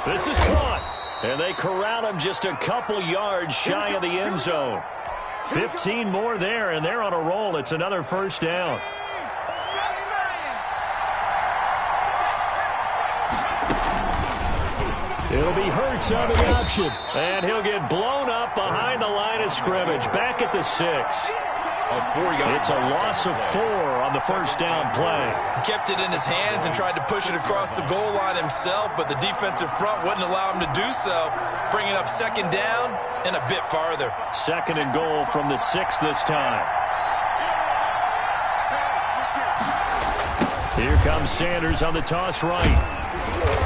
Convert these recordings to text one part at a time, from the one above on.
This is caught. And they corral him just a couple yards shy of the end zone. 15 more there, and they're on a roll. It's another first down. It'll be Hurts on the option. And he'll get blown up behind the line of scrimmage. Back at the 6. It's a loss of 4 on the first down play. He kept it in his hands and tried to push it across the goal line himself, but the defensive front wouldn't allow him to do so, bringing up second down and a bit farther. Second and goal from the 6 this time. Here comes Sanders on the toss right.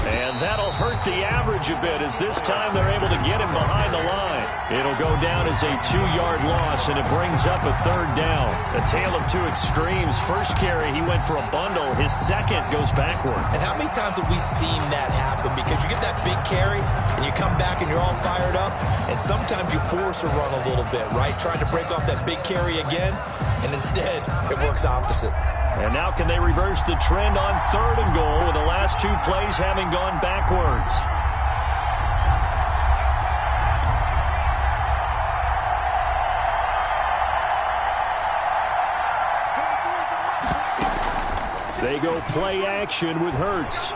And that'll hurt the average a bit as this time they're able to get him behind the line. It'll go down as a 2-yard loss, and it brings up a third down. A tale of two extremes. First carry, he went for a bundle. His second goes backward. And how many times have we seen that happen? Because you get that big carry, and you come back and you're all fired up, and sometimes you force a run a little bit, right? Trying to break off that big carry again, and instead it works opposite. And now can they reverse the trend on third and goal with the last 2 plays having gone backwards? They go play action with Hurts.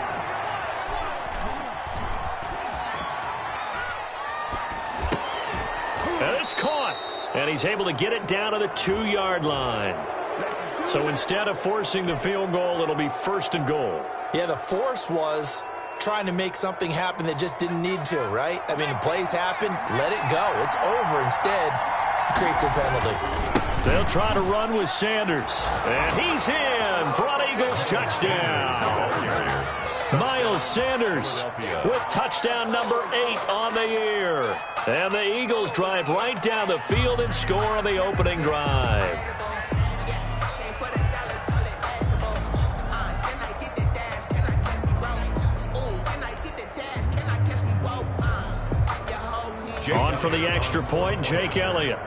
And it's caught. And he's able to get it down to the 2-yard line. So instead of forcing the field goal, it'll be first and goal. Yeah, the force was trying to make something happen that just didn't need to, right? I mean, the plays happen, let it go. It's over. Instead, he creates a penalty. They'll try to run with Sanders. And he's in for an Eagles touchdown. Miles Sanders with touchdown number 8 on the year. And the Eagles drive right down the field and score on the opening drive. On for the extra point, Jake Elliott.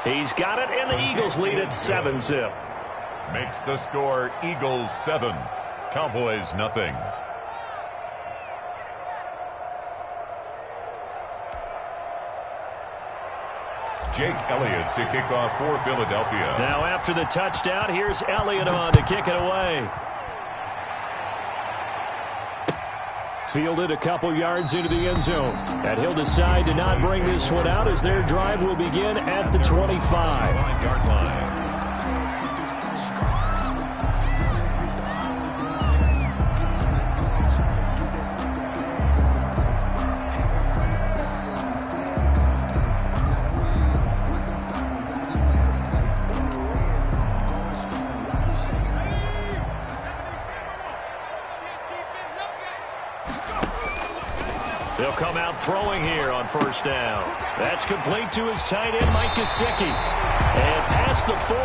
He's got it, and the Eagles lead at 7-zip. Makes the score Eagles 7, Cowboys nothing. Jake Elliott to kick off for Philadelphia. Now after the touchdown, here's Elliott on to kick it away. Fielded a couple yards into the end zone. And he'll decide to not bring this one out as their drive will begin at the 25. 5-yard line. They'll come out throwing here on first down. That's complete to his tight end, Mike Gesicki. And past the 40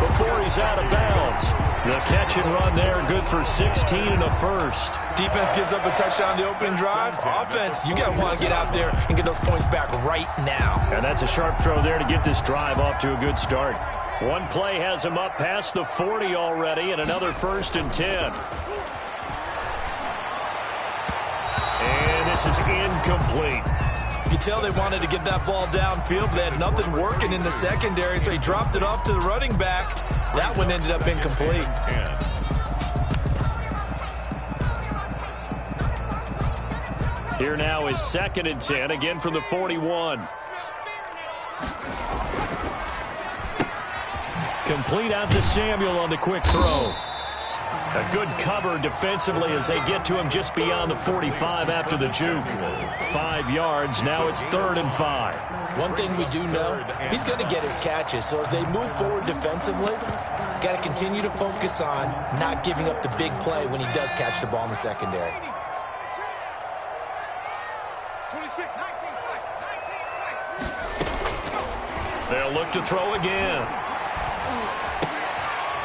before he's out of bounds. The catch and run there, good for 16 and a first. Defense gives up a touchdown on the opening drive. Offense, you got to want to get out there and get those points back right now. And that's a sharp throw there to get this drive off to a good start. One play has him up past the 40 already, and another 1st and 10. And this is incomplete. You can tell they wanted to get that ball downfield, but they had nothing working in the secondary, so he dropped it off to the running back. That one ended up incomplete. Here now is 2nd and 10, again from the 41. Complete out to Samuel on the quick throw. A good cover defensively as they get to him just beyond the 45 after the juke. 5 yards. Now it's 3rd and 5. One thing we do know, he's going to get his catches. So as they move forward defensively, got to continue to focus on not giving up the big play when he does catch the ball in the secondary. 26, 19, They'll look to throw again.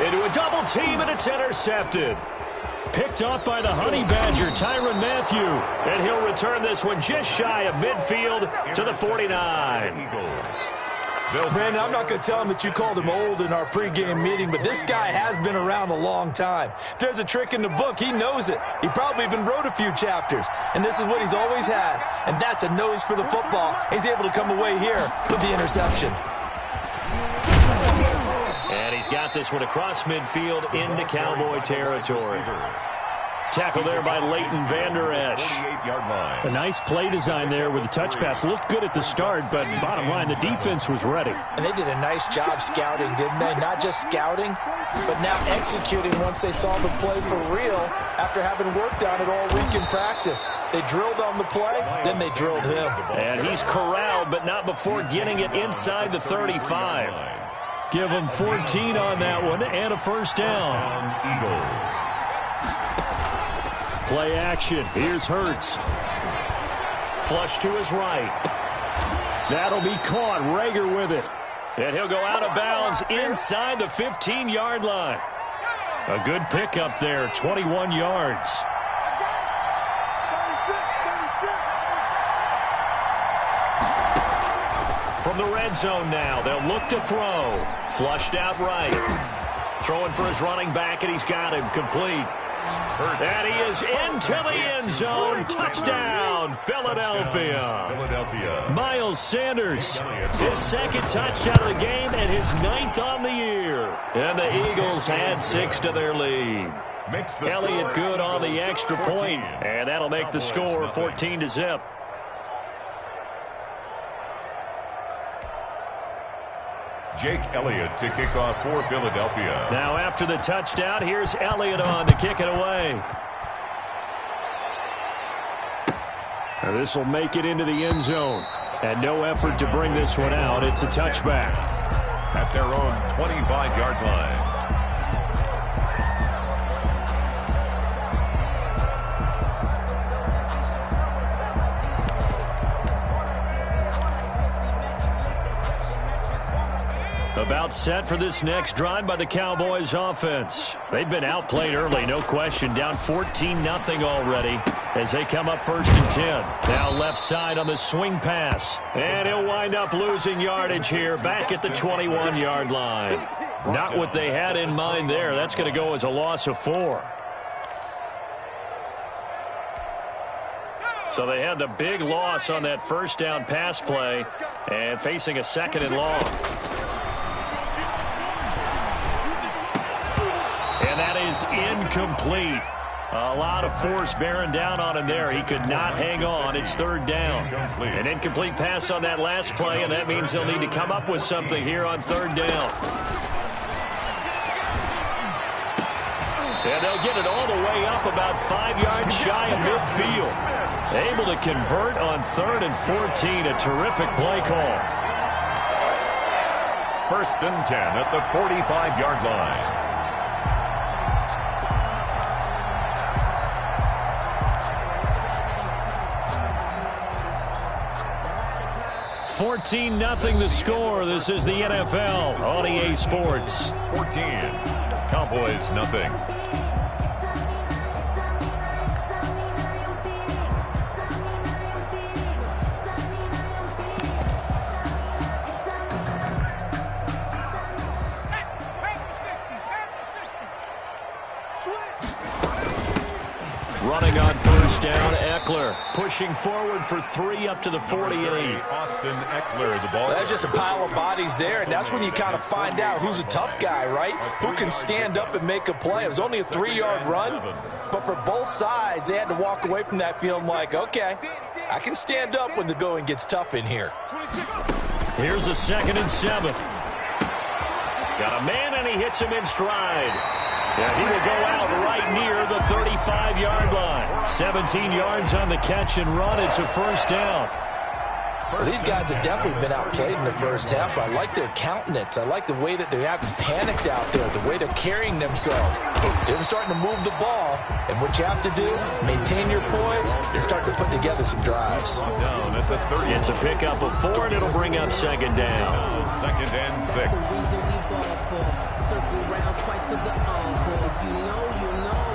Into a double team, and it's intercepted. Picked off by the Honey Badger, Tyrann Mathieu. And he'll return this one just shy of midfield to the 49. Brandon, I'm not going to tell him that you called him old in our pregame meeting, but this guy has been around a long time. If there's a trick in the book, he knows it. He probably even wrote a few chapters, and this is what he's always had, and that's a nose for the football. He's able to come away here with the interception. And he's got this one across midfield into Cowboy territory. Tackle there by Leighton Vander Esch. 48-yard line. A nice play design there with the touch pass. Looked good at the start, but bottom line, the defense was ready. And they did a nice job scouting, didn't they? Not just scouting, but now executing once they saw the play for real after having worked on it all week in practice. They drilled on the play, then they drilled him. And he's corralled, but not before getting it inside the 35. Give him 14 on that one and a first down. Eagles. Play action. Here's Hurts. Flush to his right. That'll be caught. Rager with it. And he'll go out of bounds inside the 15-yard line. A good pickup there, 21 yards. From the red zone now, they'll look to throw. Flushed out right. Throwing for his running back, and he's got him complete. And he is into the end zone. Touchdown, Philadelphia. Miles Sanders, his second touchdown of the game and his 9th on the year. And the Eagles add 6 to their lead. Elliott good on the extra point, and that'll make the score 14-0. Jake Elliott to kick off for Philadelphia. Now after the touchdown, here's Elliott on to kick it away. Now this will make it into the end zone. And no effort to bring this one out. It's a touchback. At their own 25-yard line. About set for this next drive by the Cowboys offense. They've been outplayed early, no question. Down 14-0 already as they come up 1st and 10. Now left side on the swing pass. And he'll wind up losing yardage here back at the 21-yard line. Not what they had in mind there. That's going to go as a loss of 4. So they had the big loss on that first down pass play and facing a 2nd and long. And that is incomplete. A lot of force bearing down on him there. He could not hang on. It's 3rd down. An incomplete pass on that last play, and that means they'll need to come up with something here on 3rd down. And they'll get it all the way up about 5 yards shy of midfield. Able to convert on 3rd and 14. A terrific play call. 1st and 10 at the 45-yard line. 14-0 the score. This is the NFL on EA Sports. 14. Cowboys nothing. Running on 1st down, Eckler pushing forward for 3 up to the 48. Austin Eckler, the ball. Well, that's just a pile of bodies there, and that's when you kind of find out who's a tough guy, right? Who can stand up and make a play. It was only a 3-yard run, but for both sides, they had to walk away from that feeling like, okay, I can stand up when the going gets tough in here. Here's a 2nd and 7. Got a man, and he hits him in stride. And he will go out right near the 35-yard line. 17 yards on the catch and run. It's a 1st down. Well, these guys have definitely been outplayed in the first half, but I like their countenance. I like the way that they haven't panicked out there, the way they're carrying themselves. They're starting to move the ball, and what you have to do, maintain your poise and start to put together some drives. Down at the 30. It's a pickup of 4, and it'll bring up 2nd down. 2nd and 6. Circle round twice for the encore. If you know, you know.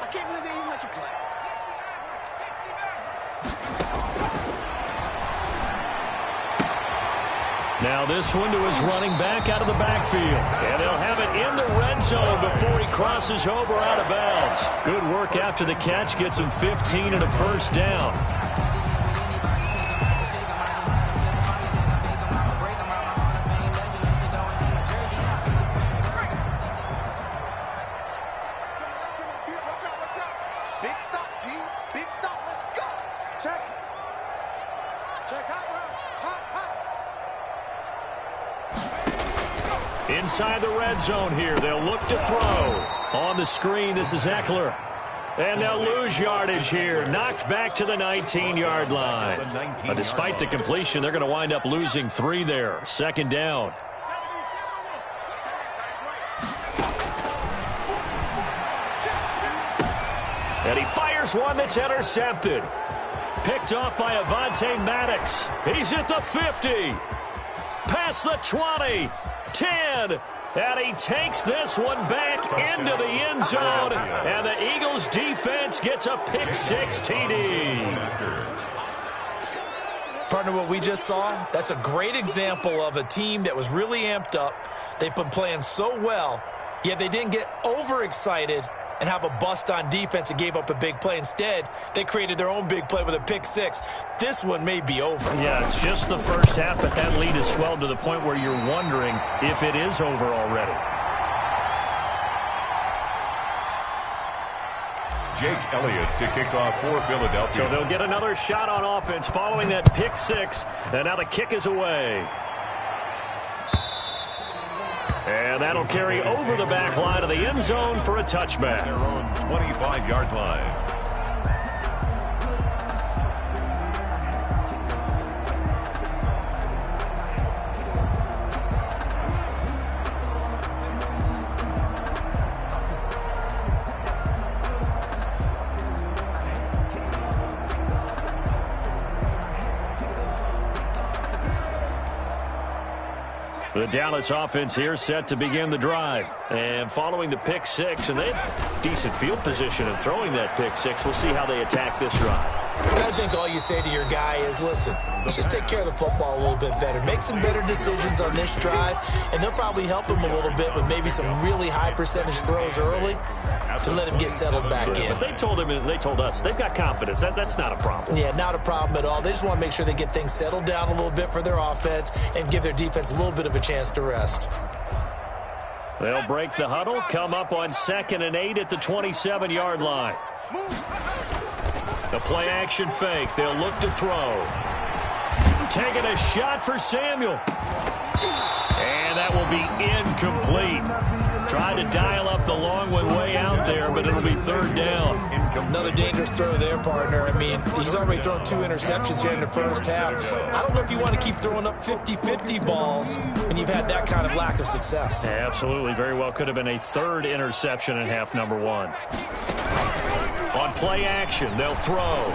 I can't believe they even let you play. Now this one to his running back out of the backfield. And they'll have it in the red zone before he crosses over out of bounds. Good work after the catch. Gets him 15 and a first down. Big stop, D. Big stop. Let's go. Check. Check. Hot. Inside the red zone here. They'll look to throw. On the screen, this is Eckler. And they'll lose yardage here. Knocked back to the 19-yard line. But despite the completion, they're going to wind up losing 3 there. Second down. And he fires one that's intercepted. Picked off by Avonte Maddox. He's at the 50. Past the 20. 10. And he takes this one back into the end zone. And the Eagles defense gets a pick-6 TD. Partner, what we just saw, that's a great example of a team that was really amped up. They've been playing so well, yet they didn't get overexcited and have a bust on defense and gave up a big play. Instead, they created their own big play with a pick-6. This one may be over. Yeah, it's just the first half, but that lead has swelled to the point where you're wondering if it is over already. Jake Elliott to kick off for Philadelphia. So they'll get another shot on offense following that pick-6, and now the kick is away. And that'll carry over the back line of the end zone for a touchback. Their own 25-yard line. The Dallas offense here set to begin the drive. And following the pick-6, and they have decent field position in throwing that pick-6. We'll see how they attack this drive. I think all you say to your guy is, listen, let's just take care of the football a little bit better. Make some better decisions on this drive, and they'll probably help him a little bit with maybe some really high percentage throws early to let him get settled back in. But they told him, they told us, they've got confidence. That's not a problem. Yeah, not a problem at all. They just want to make sure they get things settled down a little bit for their offense and give their defense a little bit of a chance to rest. They'll break the huddle, come up on 2nd and 8 at the 27-yard line. The play-action fake. They'll look to throw. Taking a shot for Samuel. And that will be incomplete. Tried to dial up the long one way out there, but it'll be 3rd down. Another dangerous throw there, partner. I mean, he's already thrown 2 interceptions here in the first half. I don't know if you want to keep throwing up 50-50 balls when you've had that kind of lack of success. Yeah, absolutely. Very well could have been a 3rd interception in half number 1. On play action, they'll throw.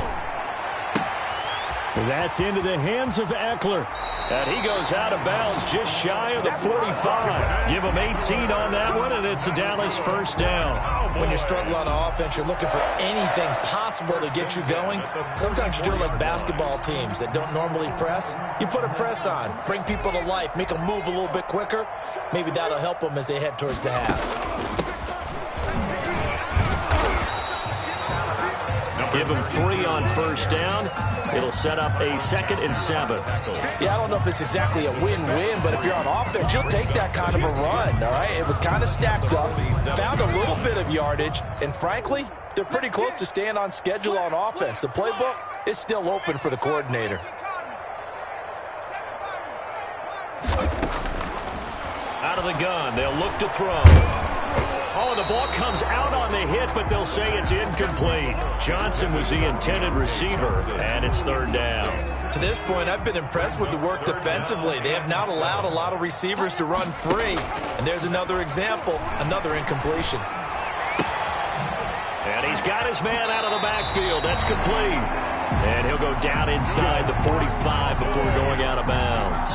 That's into the hands of Eckler. And he goes out of bounds just shy of the 45. Give him 18 on that one, and it's a Dallas first down. When you struggle on offense, you're looking for anything possible to get you going. Sometimes you do it like basketball teams that don't normally press. You put a press on, bring people to life, make them move a little bit quicker. Maybe that'll help them as they head towards the half. Give him 3 on first down. It'll set up a 2nd and 7. Yeah, I don't know if it's exactly a win-win, but if you're on offense, you'll take that kind of a run, all right? It was kind of stacked up, found a little bit of yardage, and frankly, they're pretty close to staying on schedule on offense. The playbook is still open for the coordinator. Out of the gun, they'll look to throw. Oh, the ball comes out on the hit, but they'll say it's incomplete. Johnson was the intended receiver, and it's 3rd down. To this point, I've been impressed with the work defensively. They have not allowed a lot of receivers to run free. And there's another example, another incompletion. And he's got his man out of the backfield. That's complete. And he'll go down inside the 45 before going out of bounds.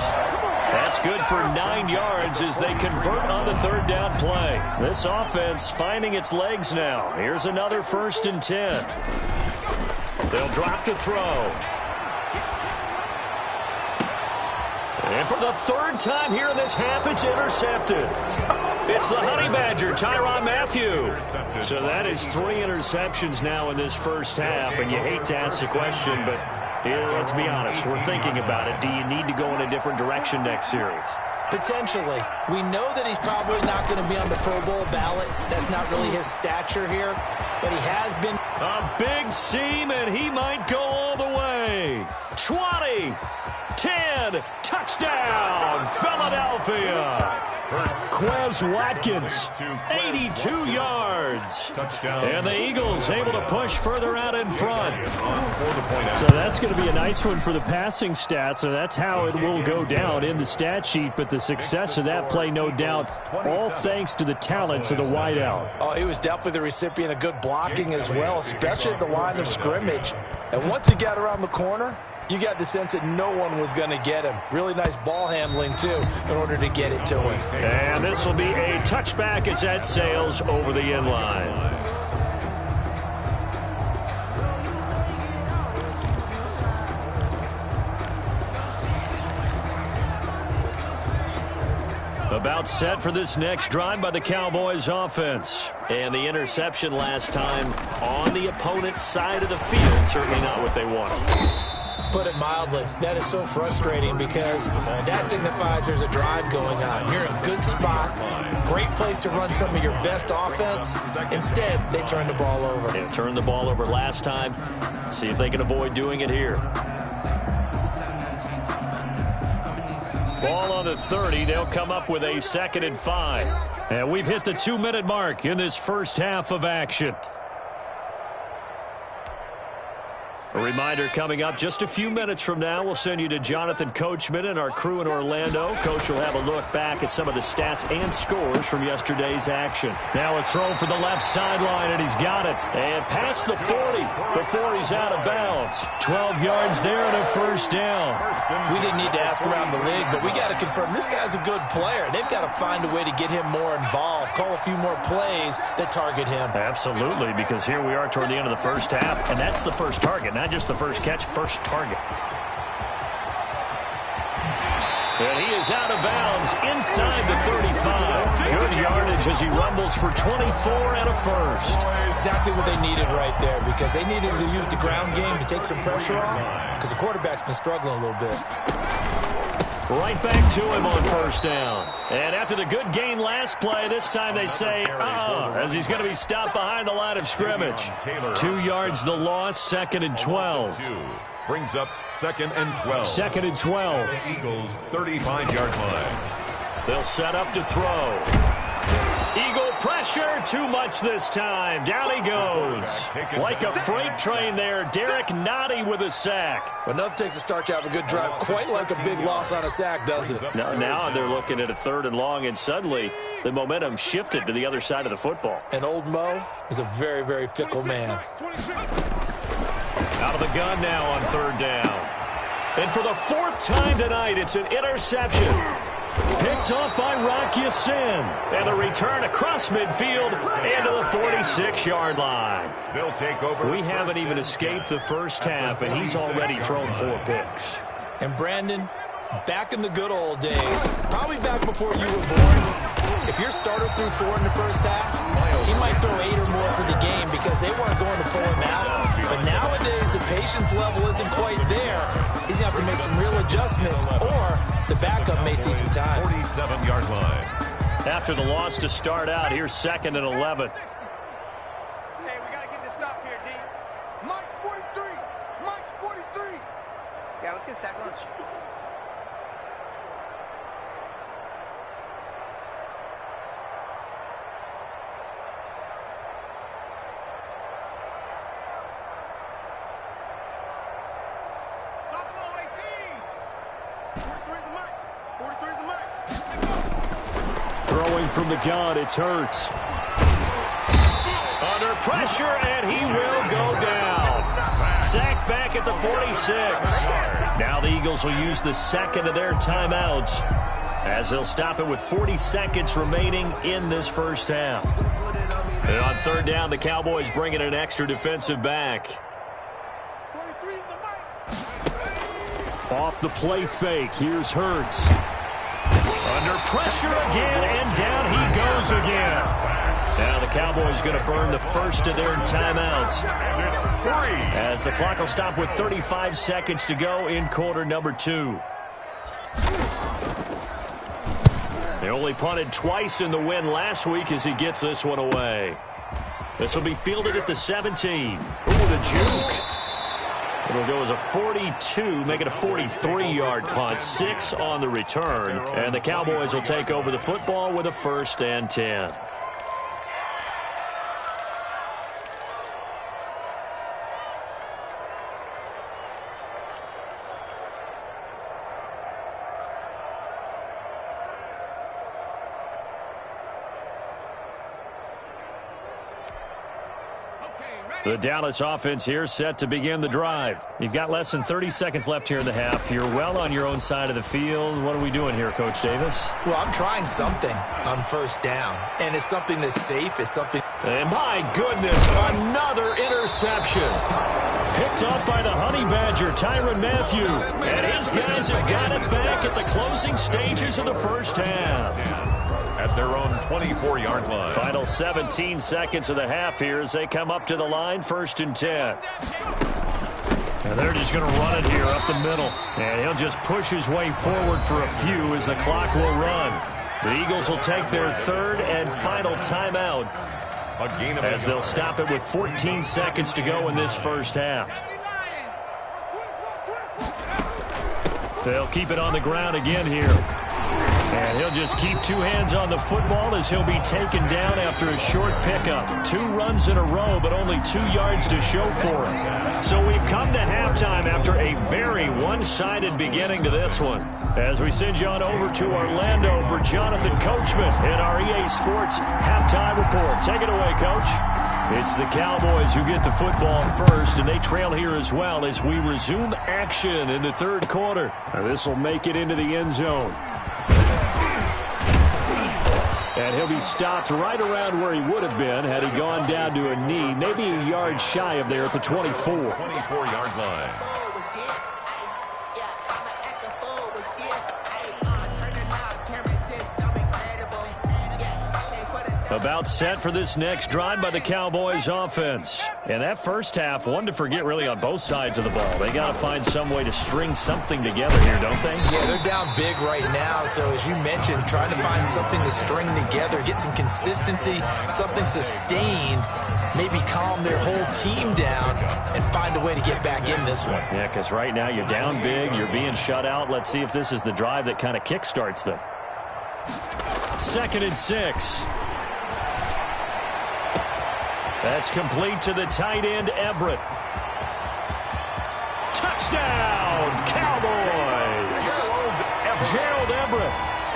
That's good for 9 yards as they convert on the 3rd down play. This offense finding its legs now. Here's another 1st and 10. They'll drop to throw. And for the third time here in this half, it's intercepted. It's the Honey Badger, Tyrann Mathieu. So that is 3 interceptions now in this first half, and you hate to ask the question, but let's be honest, we're thinking about it. Do you need to go in a different direction next series? Potentially. We know that he's probably not going to be on the Pro Bowl ballot. That's not really his stature here, but he has been. A big seam, and he might go all the way. 20, 10, touchdown, Philadelphia. Quez Watkins, 82 yards. Touchdown. And the Eagles able to push further out in front. So that's going to be a nice one for the passing stats, and that's how it will go down in the stat sheet. But the success of that play, no doubt, all thanks to the talents of the wideout. Oh, he was definitely the recipient of good blocking as well, especially at the line of scrimmage. And once he got around the corner, you got the sense that no one was going to get him. Really nice ball handling, too, in order to get it to him. And this will be a touchback as that sails over the end line. About set for this next drive by the Cowboys offense. And the interception last time on the opponent's side of the field. Certainly not what they wanted. Put it mildly, that is so frustrating because that signifies there's a drive going on. You're in a good spot, great place to run some of your best offense. Instead, they turn the ball over. They turned the ball over last time. See if they can avoid doing it here. Ball on the 30. They'll come up with a 2nd and 5. And we've hit the 2-minute mark in this first half of action. A reminder coming up just a few minutes from now, we'll send you to Jonathan Coachman and our crew in Orlando. Coach will have a look back at some of the stats and scores from yesterday's action. Now a throw for the left sideline, and he's got it. And past the 40 before he's out of bounds. 12 yards there and a first down. We didn't need to ask around the league, but we got to confirm this guy's a good player. They've got to find a way to get him more involved, call a few more plays that target him. Absolutely, because here we are toward the end of the first half, and that's the first target. Not just the first catch, first target. And he is out of bounds inside the 35. Good yardage as he rumbles for 24 and a first. Exactly what they needed right there, because they needed to use the ground game to take some pressure off, because the quarterback's been struggling a little bit. Right back to him on first down. And after the good gain last play, this time they say, as he's going to be stopped behind the line of scrimmage. 2 yards the loss, 2nd and 12. Brings up 2nd and 12. 2nd and 12. The Eagles' 35-yard line. They'll set up to throw. Eagle pressure, too much this time. Down he goes. Like a freight train there, Derek Nottie with a sack. But enough takes a start to have a good drive, quite like a big loss on a sack, does it? Now they're looking at a 3rd and long, and suddenly the momentum shifted to the other side of the football. And old Mo is a very, very fickle man. Out of the gun now on 3rd down. And for the 4th time tonight, it's an interception. Picked off by Rock Ya-Sin. And the return across midfield into the 46-yard line. They'll take over. We haven't even escaped the first half, and he's already thrown 4 picks. And Brandon, back in the good old days, probably back before you were born, if your starter threw 4 in the first half, he might throw 8 or more for the game because they weren't going to pull him out. But nowadays, the patience level isn't quite there. He's going to have to make some real adjustments, or the backup may see some time. 47-yard line. After the loss to start out, here's 2nd and 11. Hey, we got to get this stop here, D. Mike's 43. Mike's 43. Yeah, let's get a sack lunch. Throwing from the gun, it's Hurts. Under pressure, and he will go down. Sacked back at the 46. Now the Eagles will use the 2nd of their timeouts as they'll stop it with 40 seconds remaining in this first half. And on 3rd down, the Cowboys bring in an extra defensive back. 43 is the mic. Off the play fake. Here's Hurts. Under pressure again, and down he goes again. Now the Cowboys going to burn the first of their timeouts. As the clock will stop with 35 seconds to go in quarter number 2. They only punted twice in the win last week as he gets this one away. This will be fielded at the 17. Ooh, the juke. It'll go as a 42, make it a 43-yard punt. 6 on the return. And the Cowboys will take over the football with a 1st and 10. The Dallas offense here set to begin the drive. You've got less than 30 seconds left here in the half. You're well on your own side of the field. What are we doing here, Coach Davis? Well, I'm trying something on first down, and it's something that's safe. It's something. And my goodness, another interception. Picked up by the Honey Badger, Tyrann Mathieu. And his guys have got it back at the closing stages of the first half. At their own 24-yard line. Final 17 seconds of the half here as they come up to the line, 1st and 10. And they're just going to run it here up the middle. And he'll just push his way forward for a few as the clock will run. The Eagles will take their 3rd and final timeout as they'll stop it with 14 seconds to go in this first half. They'll keep it on the ground again here. And he'll just keep 2 hands on the football as he'll be taken down after a short pickup. 2 runs in a row, but only 2 yards to show for it. So we've come to halftime after a very one-sided beginning to this one. As we send you on over to Orlando for Jonathan Coachman in our EA Sports Halftime Report. Take it away, Coach. It's the Cowboys who get the football first, and they trail here as well as we resume action in the 3rd quarter. This will make it into the end zone. And he'll be stopped right around where he would have been had he gone down to a knee, maybe a yard shy of there at the 24. 24-yard line. About set for this next drive by the Cowboys offense. And that first half, one to forget really on both sides of the ball. They got to find some way to string something together here, don't they? Yeah, they're down big right now. So as you mentioned, trying to find something to string together, get some consistency, something sustained, maybe calm their whole team down and find a way to get back in this one. Yeah, because right now you're down big, you're being shut out. Let's see if this is the drive that kind of kickstarts them. 2nd and 6. That's complete to the tight end, Everett. Touchdown, Cowboys! Gerald Everett,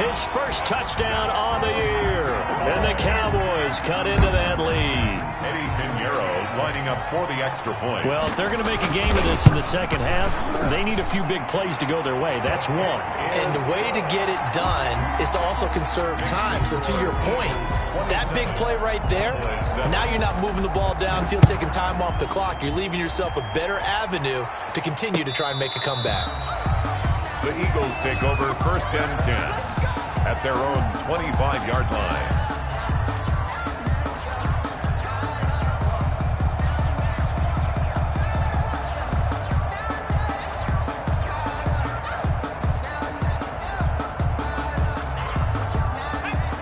his first touchdown on the year. And the Cowboys cut into that lead. Eddie Pinheiro lining up for the extra point. Well, if they're going to make a game of this in the second half, they need a few big plays to go their way. That's one. And the way to get it done is to also conserve time. So to your point, that big play right there, now you're not moving the ball downfield, taking time off the clock. You're leaving yourself a better avenue to continue to try and make a comeback. The Eagles take over 1st and 10 at their own 25-yard line.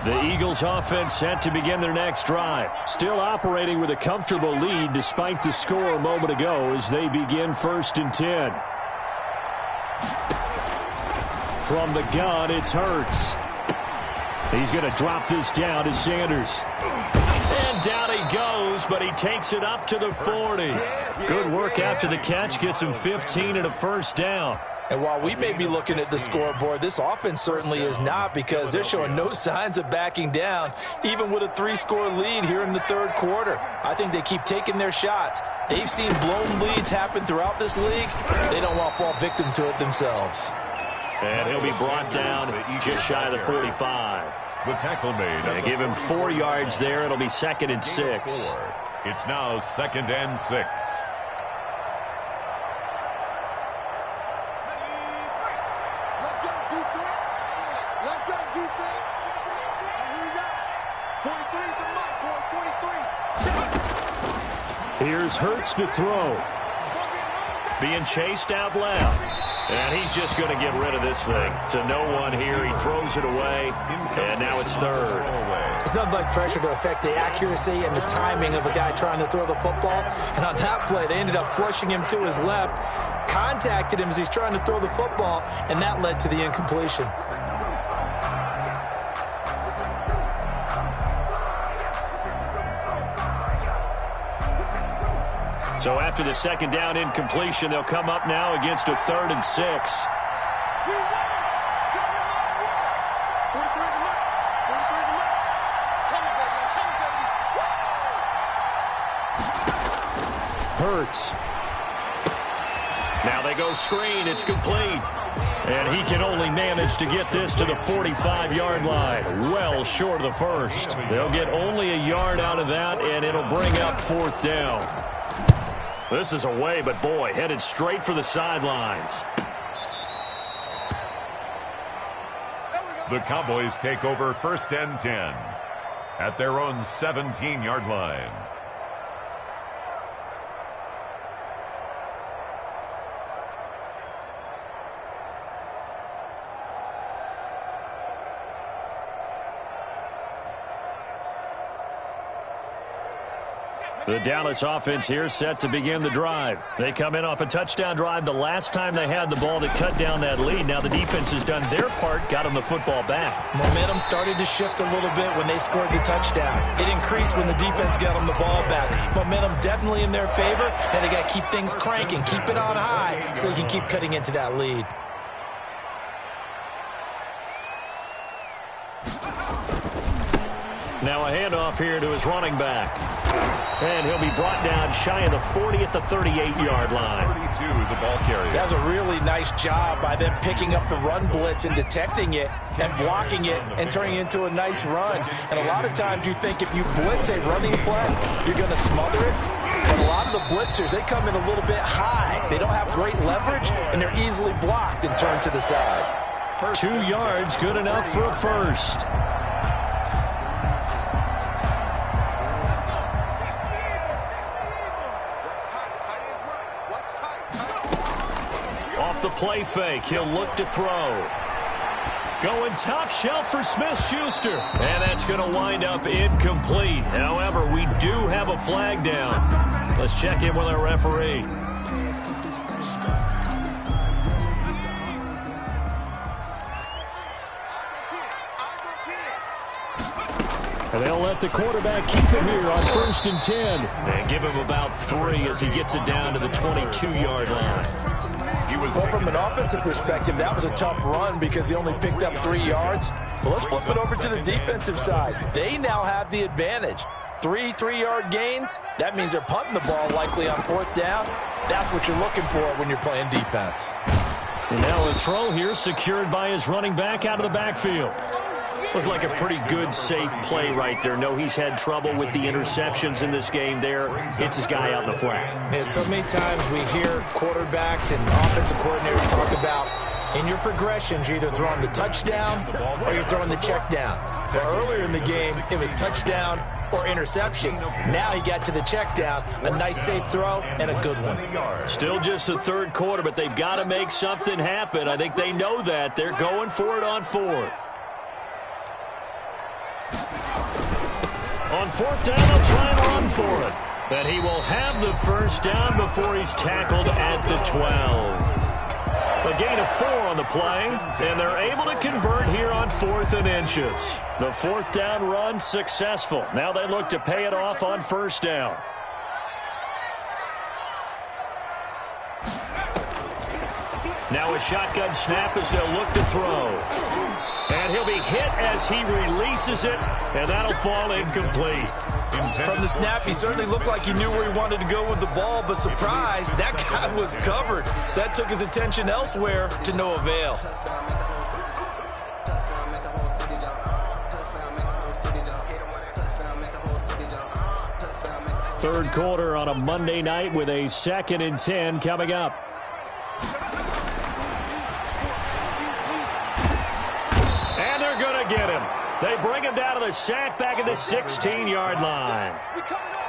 The Eagles offense set to begin their next drive. Still operating with a comfortable lead despite the score a moment ago as they begin 1st and 10. From the gun, it's Hurts. He's going to drop this down to Sanders. And down he goes, but he takes it up to the 40. Good work after the catch, gets him 15 and a first down. And while we may be looking at the scoreboard, this offense certainly is not, because they're showing no signs of backing down, even with a 3-score lead here in the 3rd quarter. I think they keep taking their shots. They've seen blown leads happen throughout this league. They don't want to fall victim to it themselves. And he'll be brought down just shy of the 45. The tackle made. They give him 4 yards there. It'll be 2nd and 6. It's now 2nd and 6. defense. Here we go. 43 is the mark, boy. 43. Here's Hurts to throw. Being chased out left. And he's just going to get rid of this thing. To no one here. He throws it away. And now it's third. It's nothing like pressure to affect the accuracy and the timing of a guy trying to throw the football. And on that play, they ended up flushing him to his left. Contacted him as he's trying to throw the football. And that led to the incompletion. So after the second down incompletion, they'll come up now against a 3rd and 6. 43 is the mark. 43 is the mark. Come on, baby. Come, baby. Hurts. Now they go screen. It's complete. And he can only manage to get this to the 45-yard line. Well short of the first. They'll get only a yard out of that, and it'll bring up 4th down. This is away, but boy, headed straight for the sidelines. The Cowboys take over 1st and 10 at their own 17-yard line. The Dallas offense here set to begin the drive. They come in off a touchdown drive the last time they had the ball that cut down that lead. Now the defense has done their part, got them the football back. Momentum started to shift a little bit when they scored the touchdown. It increased when the defense got them the ball back. Momentum definitely in their favor. Now they got to keep things cranking, keep it on high so they can keep cutting into that lead. Now a handoff here to his running back. And he'll be brought down shy of the 40 at the 38-yard line. 32, the ball carrier. That was a really nice job by them picking up the run blitz and detecting it and blocking it and turning it into a nice run. And a lot of times you think if you blitz a running play, you're going to smother it. But a lot of the blitzers, they come in a little bit high. They don't have great leverage, and they're easily blocked and turned to the side. 2 yards, good enough for a first. Off the play fake, he'll look to throw. Going top shelf for Smith-Schuster. And that's going to wind up incomplete. However, we do have a flag down. Let's check in with our referee. And they'll let the quarterback keep it here on 1st and 10. And give him about 3 as he gets it down to the 22-yard line. Well, from an offensive perspective, that was a tough run because he only picked up 3 yards. But let's flip it over to the defensive side. They now have the advantage. 3 3-yard gains. That means they're punting the ball likely on 4th down. That's what you're looking for when you're playing defense. And now a throw here secured by his running back out of the backfield. Looked like a pretty good, safe play right there. No, he's had trouble with the interceptions in this game there. Hits his guy out in the flat. Yeah, so many times we hear quarterbacks and offensive coordinators talk about in your progressions, you're either throwing the touchdown or you're throwing the check down. But earlier in the game, it was touchdown or interception. Now he got to the check down, a nice safe throw, and a good one. Still just the 3rd quarter, but they've got to make something happen. I think they know that. They're going for it on 4th. On 4th down, they'll try and run for it. But he will have the 1st down before he's tackled at the 12. A gain of 4 on the play, and they're able to convert here on 4th and inches. The 4th down run successful. Now they look to pay it off on 1st down. Now a shotgun snap as they'll look to throw. And he'll be hit as he releases it, and that'll fall incomplete. From the snap, he certainly looked like he knew where he wanted to go with the ball, but surprise, that guy was covered. So that took his attention elsewhere to no avail. Third quarter on a Monday night with a 2nd and 10 coming up. They bring him down to the sack back at the 16-yard line.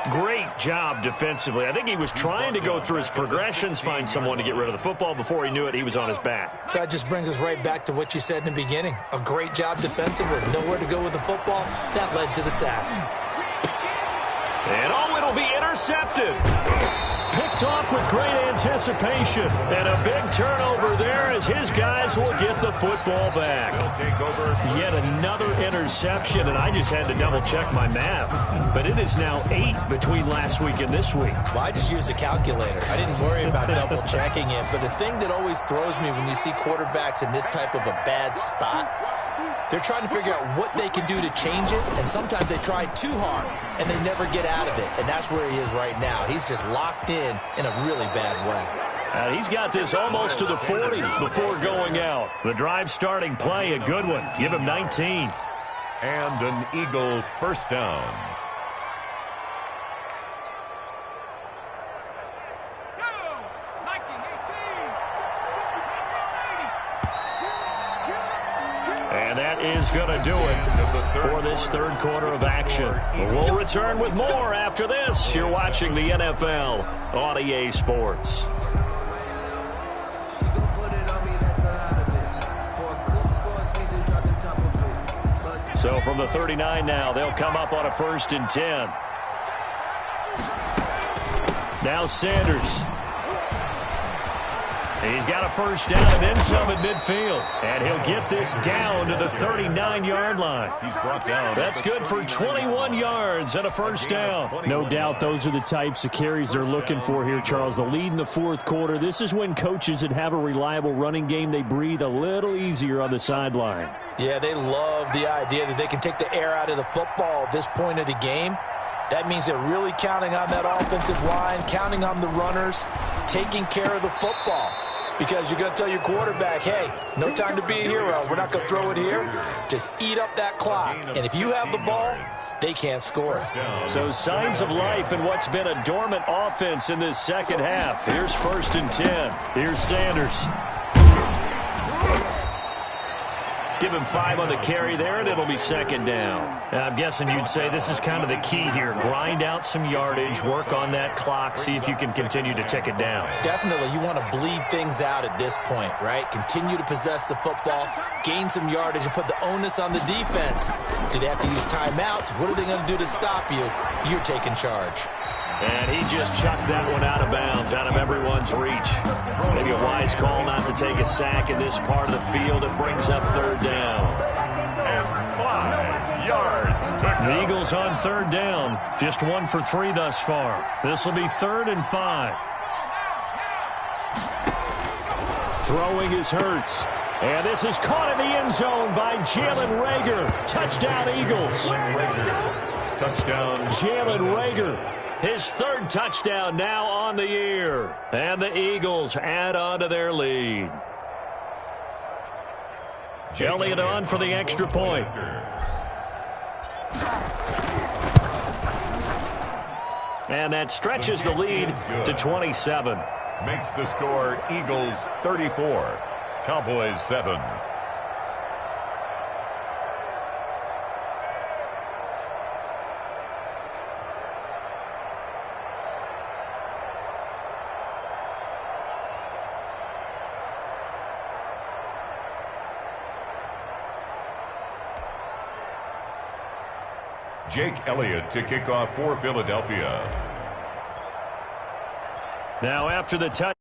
Great job defensively. I think he was trying to go through his progressions, find someone to get rid of the football. Before he knew it, he was on his back. So that just brings us right back to what you said in the beginning. A great job defensively. Nowhere to go with the football. That led to the sack. And oh, it'll be intercepted. Picked off with great anticipation. And a big turnover there as his guys will get the football back. Yet another interception, and I just had to double-check my math. But it is now 8 between last week and this week. Well, I just used a calculator. I didn't worry about double-checking it. But the thing that always throws me when you see quarterbacks in this type of a bad spot, they're trying to figure out what they can do to change it, and sometimes they try too hard, and they never get out of it. And that's where he is right now. He's just locked in a really bad way. He's got this almost to the 40 before going out. The drive starting play, a good one. Give him 19. And an Eagle first down. And that is going to do it for this third quarter of action. We'll return with more after this. You're watching the NFL on EA Sports. So from the 39 now, they'll come up on a 1st and 10. Now Sanders. He's got a first down and then some at midfield. And he'll get this down to the 39-yard line. He's brought down. That's good for 21 yards and a first down. No doubt those are the types of carries they're looking for here, Charles. The lead in the fourth quarter. This is when coaches that have a reliable running game, they breathe a little easier on the sideline. Yeah, they love the idea that they can take the air out of the football at this point of the game. That means they're really counting on that offensive line, counting on the runners, taking care of the football. Because you're going to tell your quarterback, hey, no time to be a hero. We're not going to throw it here. Just eat up that clock. And if you have the ball, they can't score. So signs of life in what's been a dormant offense in this second half. Here's 1st and 10. Here's Sanders. Give him 5 on the carry there, and it'll be 2nd down. I'm guessing you'd say this is kind of the key here. Grind out some yardage, work on that clock, see if you can continue to tick it down. Definitely, you want to bleed things out at this point, right? Continue to possess the football, gain some yardage, and put the onus on the defense. Do they have to use timeouts? What are they going to do to stop you? You're taking charge. And he just chucked that one out of bounds, out of everyone's reach. Maybe a wise call not to take a sack in this part of the field. It brings up 3rd down. And 5 yards to go. The Eagles on 3rd down. Just 1 for 3 thus far. This will be 3rd and 5. Throwing is Hurts. And this is caught in the end zone by Jalen Reagor. Touchdown, Eagles. Touchdown. Jalen Reagor. His 3rd touchdown now on the year. And the Eagles add on to their lead. Elliott on for the extra point. And that stretches the lead to 27. Makes the score Eagles 34, Cowboys 7. Jake Elliott to kick off for Philadelphia. Now after the touch.